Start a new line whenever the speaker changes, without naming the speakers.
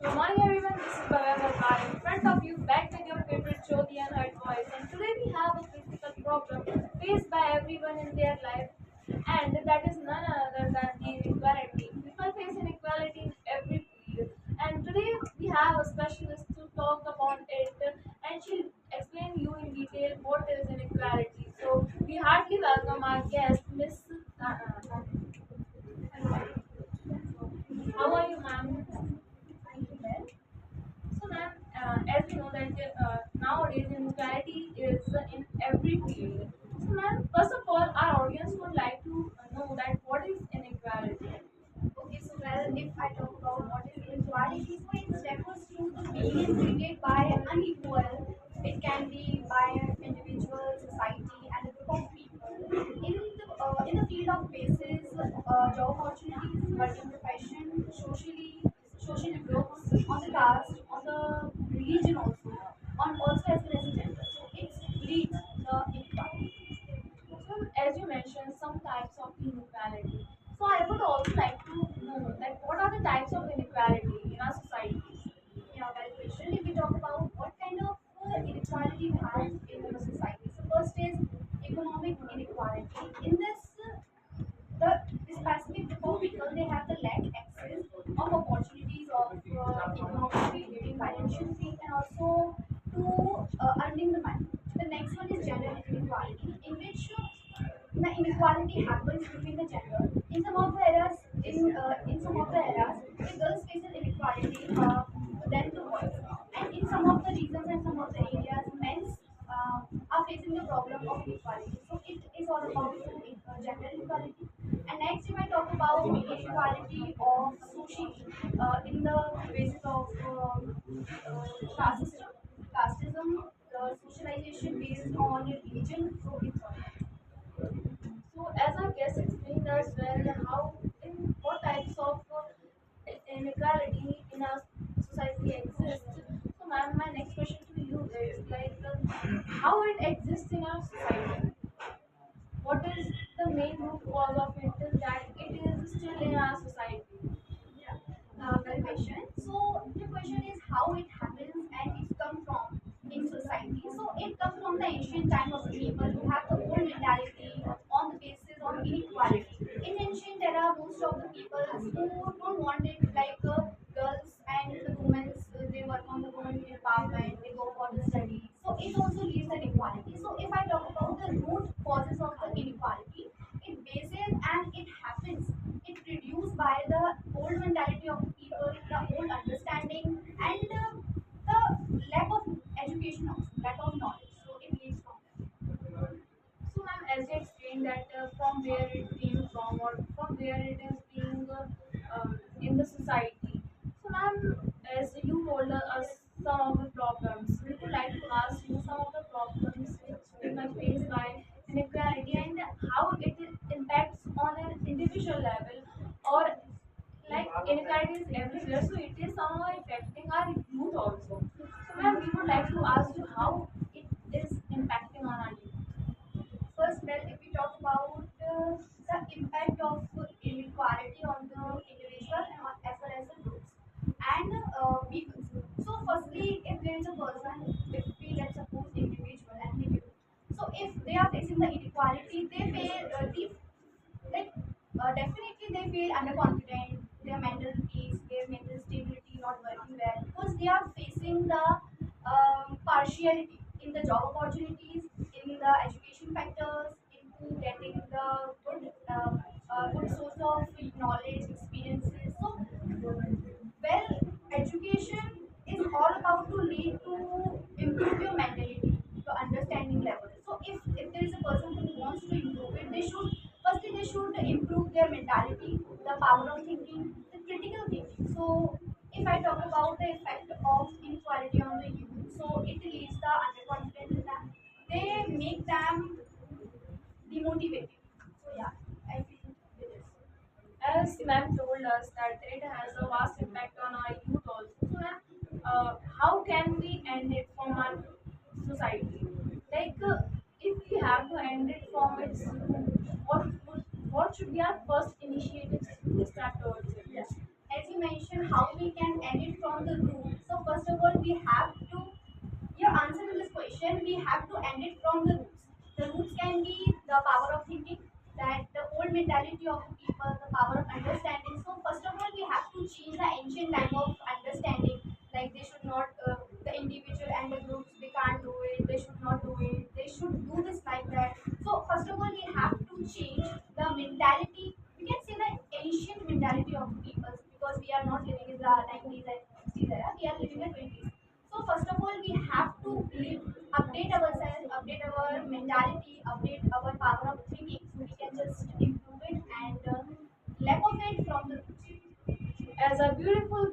Good morning, everyone. This is Bhavya Verma in front of you, back with your favorite show, The Unheard Voice. And today we have a critical problem faced by everyone in their life, and that is none other than the inequality. People face inequality in every field, and today we have a specialist to talk about it, and she'll explain you in detail what is inequality. So we heartily welcome our guest, Miss. How are you, ma'am? So, ma'am, as we know that nowadays inequality is in every field. So, ma'am, first of all, our audience would like to know that what is inequality.
Okay, so if I talk about what is inequality, so it refers to the being treated by unequal. It can be by an individual, society, and a group of people. In the field of basis, job opportunities, working profession, social groups, on the caste, on the religion also, on also as well as the gender. So it leads the inequality.
So, as you mentioned, some types of inequality. So, I would also like to know that what are the types of inequality in our societies?
Yeah, well question. If we talk about what kind of inequality we have in the society, so first is economic inequality. In this, the specific group of people they have the lack access of opportunities of economically getting financial freedom and also to earning the money. The next one is gender inequality, in which the inequality happens between the gender. In some of the areas, the girls face an inequality than the boys, and in some of the regions and some of the areas, men are facing the problem of inequality. So it is all about gender inequality. And next, you might talk about inequality of society in the basis of caste system, casteism, the socialization based on religion. So it's all.
So, as our guest explained as well, how in what types of inequality in our society exists. So, ma'am, my next question to you is like, how it exists in our society? What is the main root cause of it that it is still in our society?
Yeah. Well question. So the question is how it happens and it comes from in society. So it comes from the ancient time of the people who have the old mentality on the basis of inequality. In ancient era, most of the people who don't want it like girls and the women, they work on the women empowerment, they go for the study. So it also leads to inequality. So if I talk about the root causes of the inequality, it bases and it happens it reduced by the old mentality of the people, the old understanding, and the lack of education also, lack of knowledge. So it leads from there.
So, ma'am, as you explained that from where it came from or from where it is being in the society. So, ma'am, as you told us some of the problems, we would like to ask you some of the problems which people face by inequality and how it impacts on an individual level or like inequality is everywhere, so it is somehow affecting our youth also. So, ma'am, we would like to ask you how it is impacting on our youth.
First, well, if we talk about the impact of inequality on the individual and as well as the groups and people. So, firstly, if there is a person, if we let's suppose individual and the youth, so if they are facing the inequality, they feel like definitely they feel underconfident, their mental peace, their mental stability not working well because they are facing the partiality in the job opportunities, in the education factors, into getting the good source of knowledge, experiences. So, well, education is all about to lead to improve your mentality, your understanding level. So, if there is a person who wants to improve it, they should firstly they should improve their mentality, the power of thinking, the critical thinking. So, if I talk about the effect of inequality on the youth, so it leads the underconfidence in them. They make them demotivated. So yeah, I feel it is.
As ma'am told us that it has a vast impact on our youth also. So, ma'am, how can we end it from our society? Like, if we have to end it from its root, what should be our first initiatives to start towards it?
Yes. As you mentioned, how we can end it from from the root. So first of all, we have to your answer to this question, we have to end it from the roots. The roots can be the power of thinking, that the old mentality of the people, the power of understanding. So first of all, we have to change the ancient time of understanding. Like they should not, the individual and the groups, they can't do it. They should not do it. They should do this like that. So first of all, we have to change the mentality. We can say the ancient mentality of the people because we are not living in the 90s and 60s era. We are living in the 20s. So first of all, we have to live, update ourselves, update our mentality, update our power of thinking, so we can just improve it and lack of it from the roots.
As a beautiful